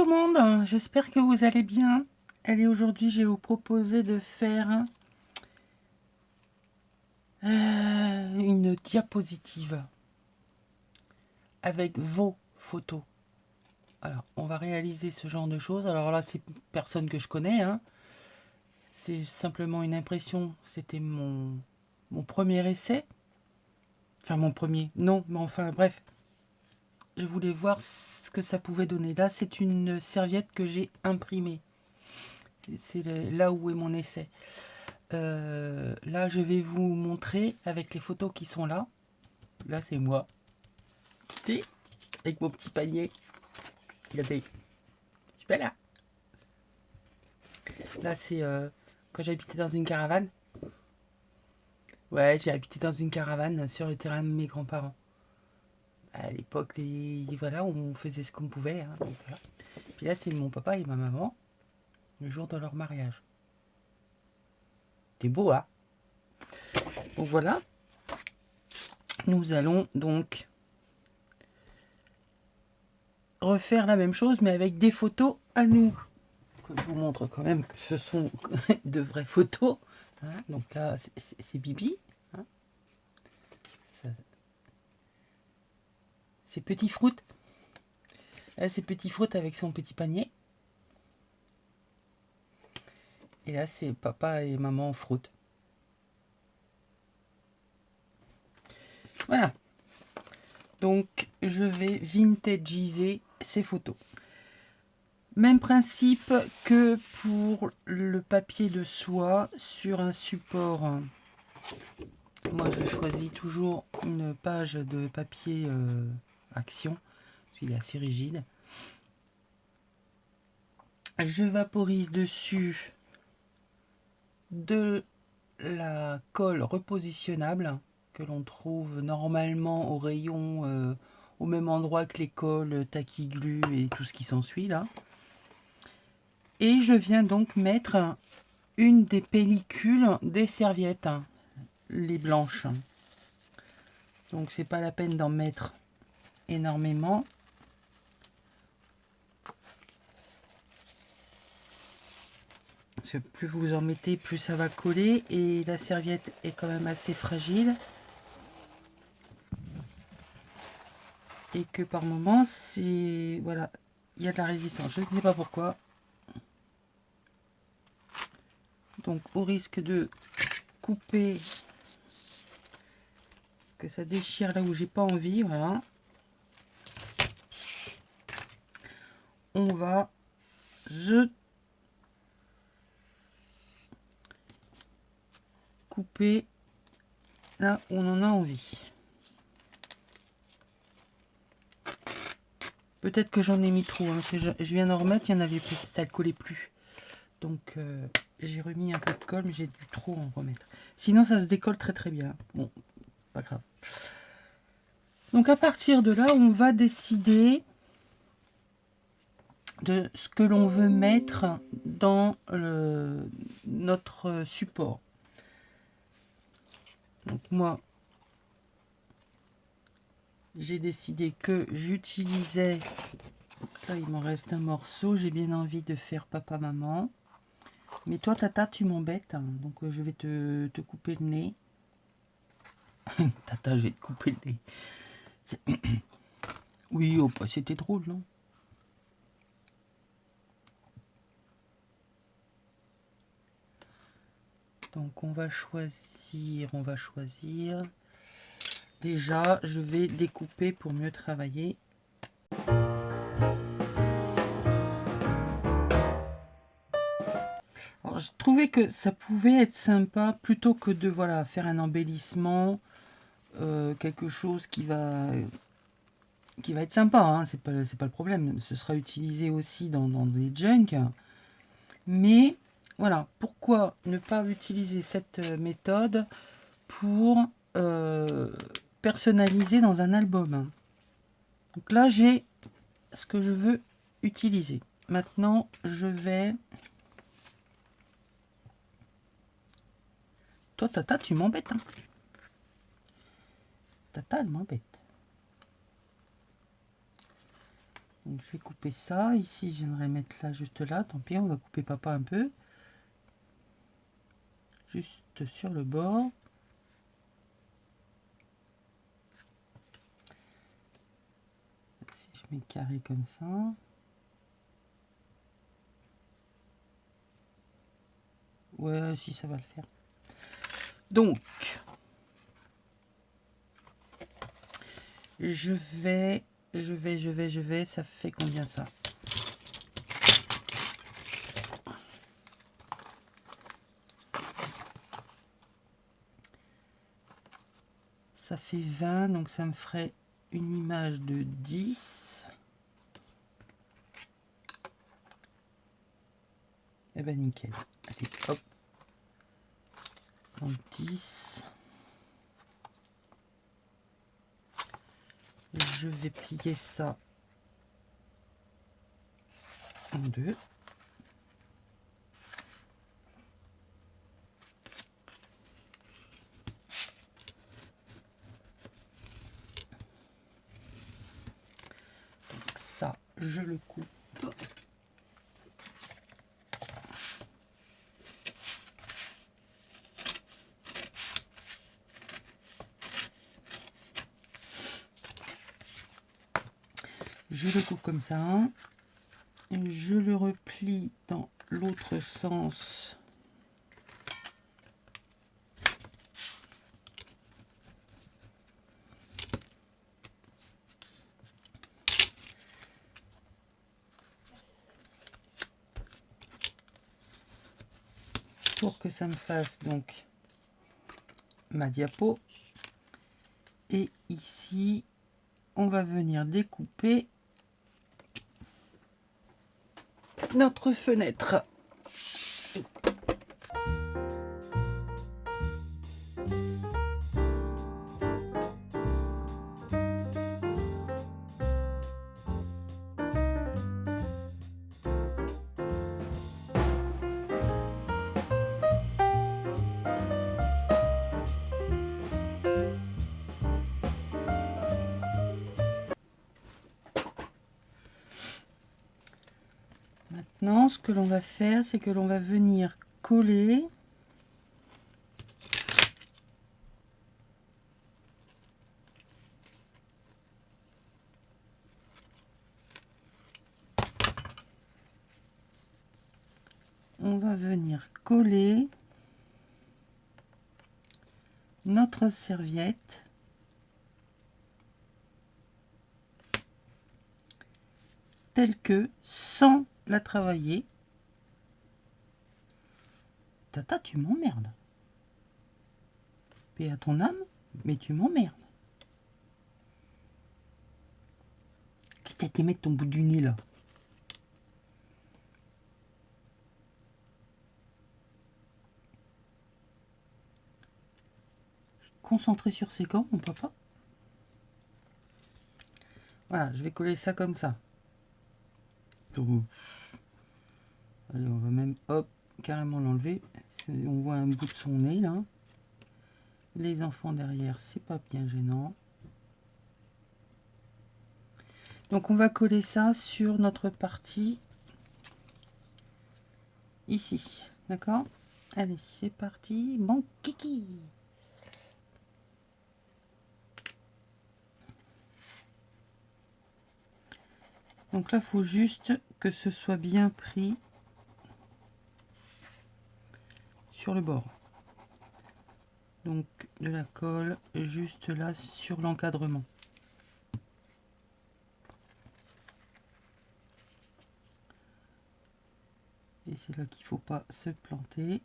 tout le monde, j'espère que vous allez bien. Allez, aujourd'hui, je vais vous proposer de faire une diapositive avec vos photos. Alors, on va réaliser ce genre de choses. Alors là, c'est personne que je connais, hein. C'est simplement une impression. C'était mon premier essai. Enfin, mon premier. Non, mais enfin, bref. Je voulais voir ce que ça pouvait donner. Là, c'est une serviette que j'ai imprimée. C'est là où est mon essai. Là, je vais vous montrer avec les photos qui sont là. Là, c'est moi. Si, avec mon petit panier. Regardez. Je suis pas là. Là, c'est quand j'habitais dans une caravane. Ouais, j'ai habité dans une caravane sur le terrain de mes grands-parents. À l'époque, voilà, on faisait ce qu'on pouvait, hein, donc, voilà. Puis là, c'est mon papa et ma maman, le jour de leur mariage. C'est beau, hein? Donc voilà. Nous allons donc refaire la même chose, mais avec des photos à nous. Que je vous montre quand même que ce sont de vraies photos. Hein. Donc là, c'est Bibi. Hein. C'est Petit Froute. Là, c'est Petit Froute avec son petit panier. Et là, c'est papa et maman Froute. Voilà. Donc, je vais vintagiser ces photos. Même principe que pour le papier de soie sur un support. Moi, je choisis toujours une page de papier Action, parce qu'il est assez rigide. Je vaporise dessus de la colle repositionnable que l'on trouve normalement au rayon, au même endroit que les colles Tacky Glue et tout ce qui s'ensuit là. Et je viens donc mettre une des pellicules des serviettes, les blanches. Donc c'est pas la peine d'en mettre énormément. Parce que plus vous en mettez, plus ça va coller. Et la serviette est quand même assez fragile. Et que par moment, c'est... Voilà, il y a de la résistance. Je ne sais pas pourquoi. Donc au risque de couper, que ça déchire là où j'ai pas envie, voilà. On va couper là où on en a envie. Peut-être que j'en ai mis trop, hein. Je viens d'en remettre, il y en avait plus, ça ne collait plus. Donc j'ai remis un peu de colle, mais j'ai dû trop en remettre. Sinon ça se décolle très très bien. Bon, pas grave. Donc à partir de là, on va décider de ce que l'on veut mettre dans notre support. Donc moi, j'ai décidé que j'utilisais... Là, il m'en reste un morceau. J'ai bien envie de faire papa-maman. Mais toi, Tata, tu m'embêtes. Hein, donc je vais te couper le nez. Tata, je vais te couper le nez. Oui, oh, bah, c'était drôle, non? Donc on va choisir. Déjà, je vais découper pour mieux travailler. Alors, je trouvais que ça pouvait être sympa plutôt que de voilà faire un embellissement, quelque chose qui va être sympa. Hein, c'est pas le problème. Ce sera utilisé aussi dans des junk. Mais voilà, pourquoi ne pas utiliser cette méthode pour personnaliser dans un album. Donc là, j'ai ce que je veux utiliser. Maintenant, je vais... Toi, Tata, tu m'embêtes. Hein. Tata, elle m'embête. Donc je vais couper ça. Ici, je viendrai mettre là, juste là. Tant pis, on va couper papa un peu. Juste sur le bord. Si je mets carré comme ça. Ouais, si ça va le faire. Donc, je vais. Ça fait combien ça? Ça fait 20, donc ça me ferait une image de 10. Eh ben nickel. Allez, hop. Donc 10. Je vais plier ça en deux. Donc ça, je le coupe. Je le coupe comme ça. Je le replie dans l'autre sens. Pour que ça me fasse donc ma diapo. Et ici, on va venir découper notre fenêtre. Maintenant, ce que l'on va faire, c'est que l'on va venir coller notre serviette telle que, sans la travailler. Tata, tu m'emmerdes. Paix à ton âme, mais tu m'emmerdes. Qu'est-ce que t'as mettre ton bout du nez là? Concentré sur ses gants, mon papa. Voilà, je vais coller ça comme ça. Allez, on va même, hop, carrément l'enlever. On voit un bout de son nez là. Les enfants derrière, c'est pas bien gênant. Donc on va coller ça sur notre partie ici, d'accord? Allez, c'est parti, mon kiki. Donc là, il faut juste que ce soit bien pris sur le bord. Donc de la colle juste là sur l'encadrement. Et c'est là qu'il ne faut pas se planter.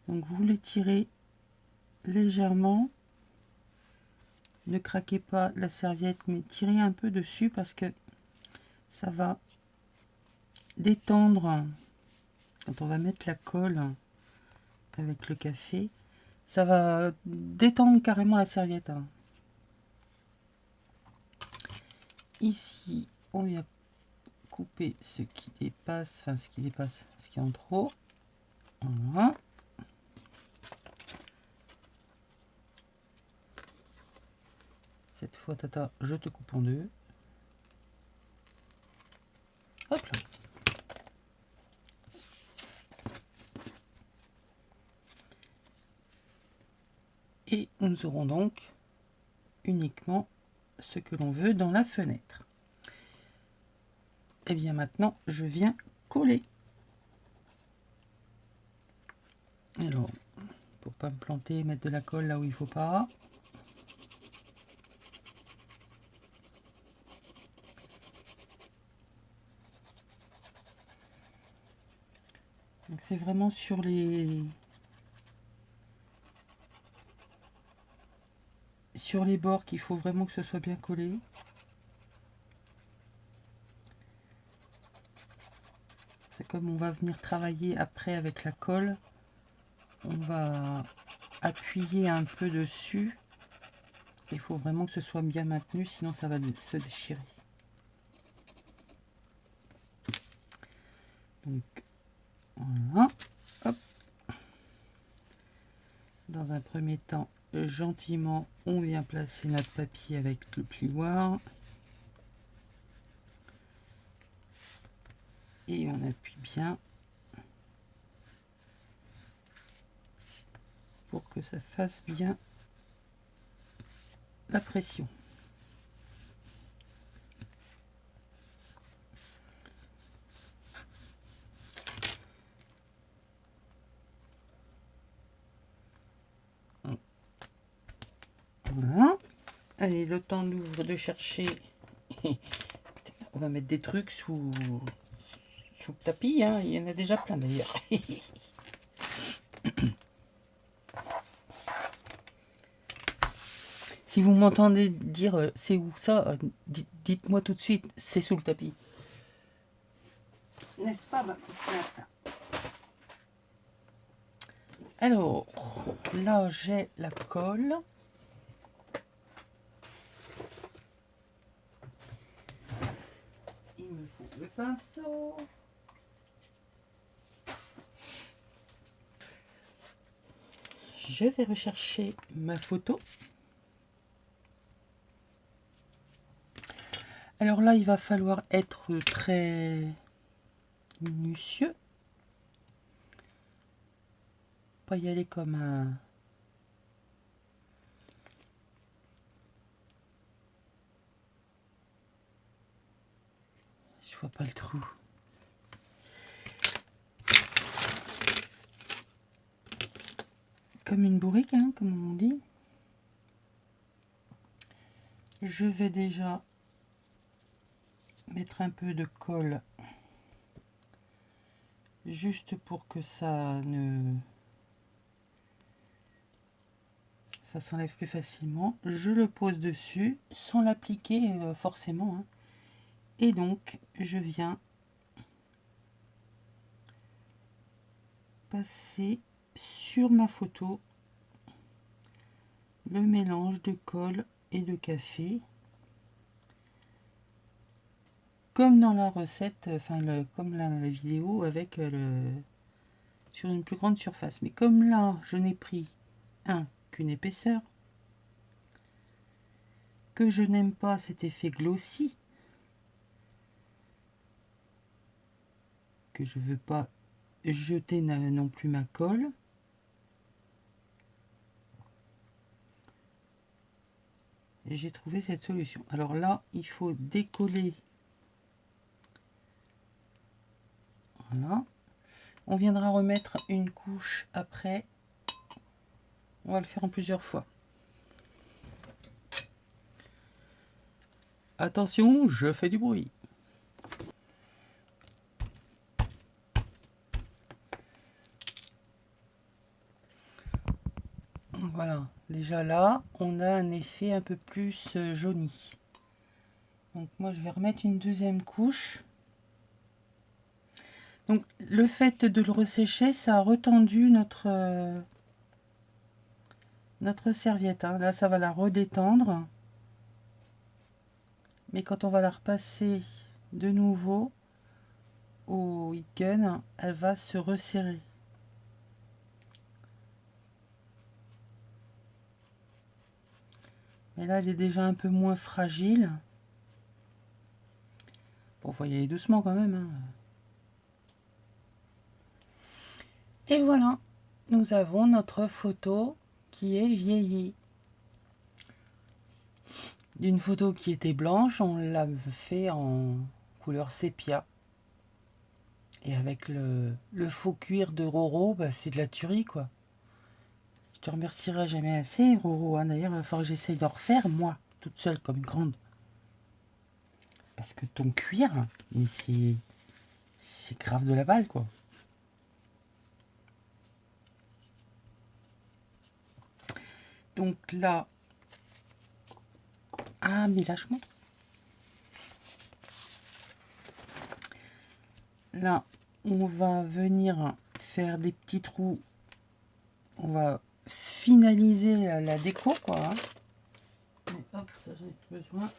Donc vous l'étirez légèrement. Ne craquez pas la serviette, mais tirez un peu dessus parce que ça va détendre quand on va mettre la colle avec le café. Ça va détendre carrément la serviette. Ici, on vient couper ce qui dépasse, enfin ce qui dépasse, ce qui est en trop. Voilà. Cette fois, Tata, je te coupe en deux. Hop là. Et nous aurons donc uniquement ce que l'on veut dans la fenêtre. Et bien maintenant, je viens coller. Alors, pour pas me planter, mettre de la colle là où il faut pas. Donc c'est vraiment sur les bords qu'il faut vraiment que ce soit bien collé. C'est comme on va venir travailler après avec la colle, on va appuyer un peu dessus. Il faut vraiment que ce soit bien maintenu, sinon ça va se déchirer. Donc voilà. Hop. Dans un premier temps, gentiment, on vient placer notre papier avec le plioir. Et on appuie bien pour que ça fasse bien la pression. Voilà. Allez, le temps d'ouvre de chercher. On va mettre des trucs sous le tapis, hein. Il y en a déjà plein d'ailleurs. Si vous m'entendez dire c'est où ça, dites-moi tout de suite, c'est sous le tapis. N'est-ce pas, ma petite? Alors, là j'ai la colle. Il me faut le pinceau. Je vais rechercher ma photo. Alors là, il va falloir être très minutieux. Pas y aller comme un... Je vois pas le trou. Comme une bourrique, hein, comme on dit. Je vais déjà mettre un peu de colle juste pour que ça s'enlève plus facilement. Je le pose dessus sans l'appliquer forcément, hein. Et donc je viens passer sur ma photo le mélange de colle et de café, comme dans la recette, enfin comme la vidéo avec sur une plus grande surface. Mais comme là je n'ai pris qu'une épaisseur, que je n'aime pas cet effet glossy, que je veux pas jeter non plus ma colle, j'ai trouvé cette solution. Alors là, il faut décoller. Voilà. On viendra remettre une couche après. On va le faire en plusieurs fois. Attention, je fais du bruit. Voilà, déjà là, on a un effet un peu plus jauni. Donc moi, je vais remettre une deuxième couche. Donc le fait de le ressécher, ça a retendu notre serviette, hein. Là, ça va la redétendre. Mais quand on va la repasser de nouveau au heat gun, elle va se resserrer. Mais là, elle est déjà un peu moins fragile. Bon, faut y aller doucement quand même, hein. Et voilà, nous avons notre photo qui est vieillie. D'une photo qui était blanche, on l'a fait en couleur sépia. Et avec le faux cuir de Roro, bah, c'est de la tuerie, quoi. Je te remercierai jamais assez, Roro, hein. D'ailleurs, il va falloir que j'essaye d'en refaire, moi, toute seule, comme une grande. Parce que ton cuir, mais c'est grave de la balle, quoi. Donc là... Ah, mais lâche-moi. Là, on va venir faire des petits trous. On va finaliser la déco, quoi, hein. Mais hop, ça j'ai besoin.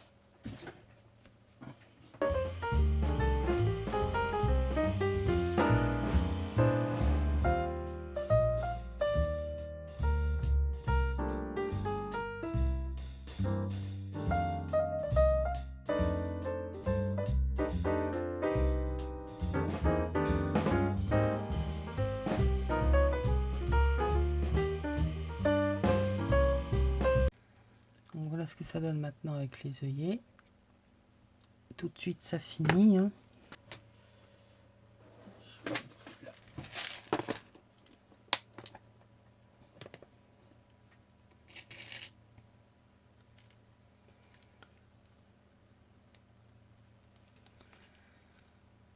Donc voilà ce que ça donne maintenant avec les œillets. Tout de suite, ça finit, hein.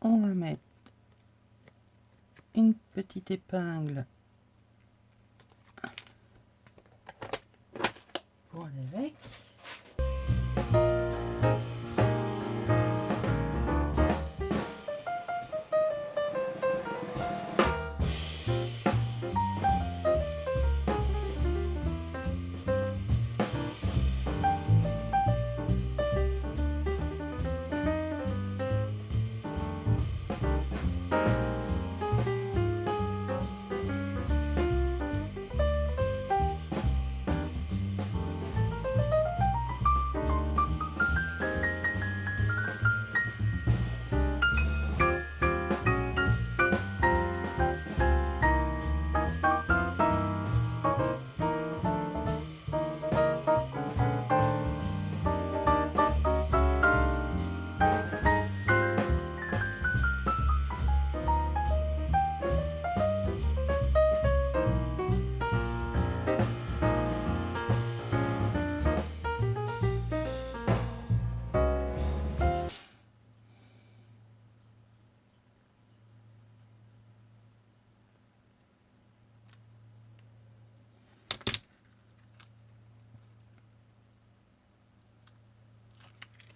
On va mettre une petite épingle pour aller avec.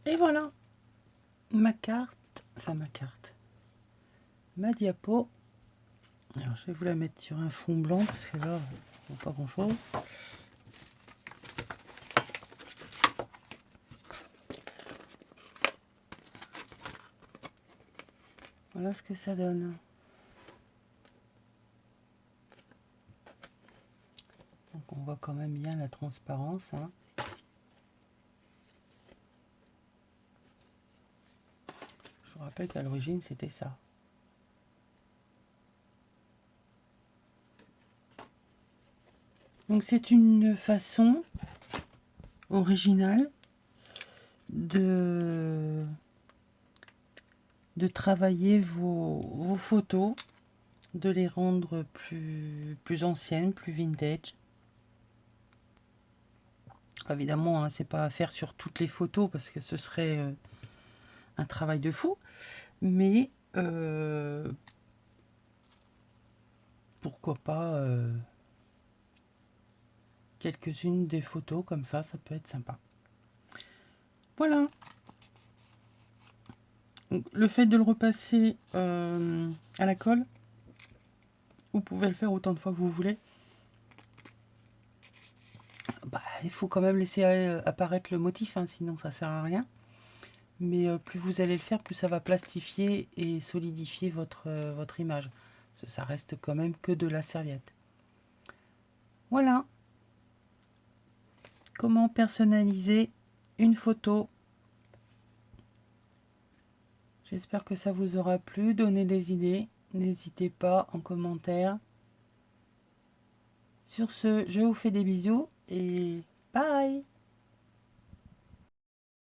Et voilà, ma carte, ma diapo. Alors je vais vous la mettre sur un fond blanc parce que là, on voit pas grand chose. Voilà ce que ça donne. Donc on voit quand même bien la transparence, hein. Je vous rappelle qu'à l'origine c'était ça. Donc c'est une façon originale de travailler vos photos, de les rendre plus anciennes, plus vintage. Évidemment, hein, c'est pas à faire sur toutes les photos parce que ce serait un travail de fou, mais pourquoi pas quelques-unes des photos comme ça peut être sympa. Voilà. Donc, le fait de le repasser à la colle, vous pouvez le faire autant de fois que vous voulez. Bah, il faut quand même laisser apparaître le motif, hein, sinon ça sert à rien. Mais plus vous allez le faire, plus ça va plastifier et solidifier votre image. Ça reste quand même que de la serviette. Voilà. comment personnaliser une photo. J'espère que ça vous aura plu. Donnez des idées. N'hésitez pas en commentaire. Sur ce, je vous fais des bisous et bye!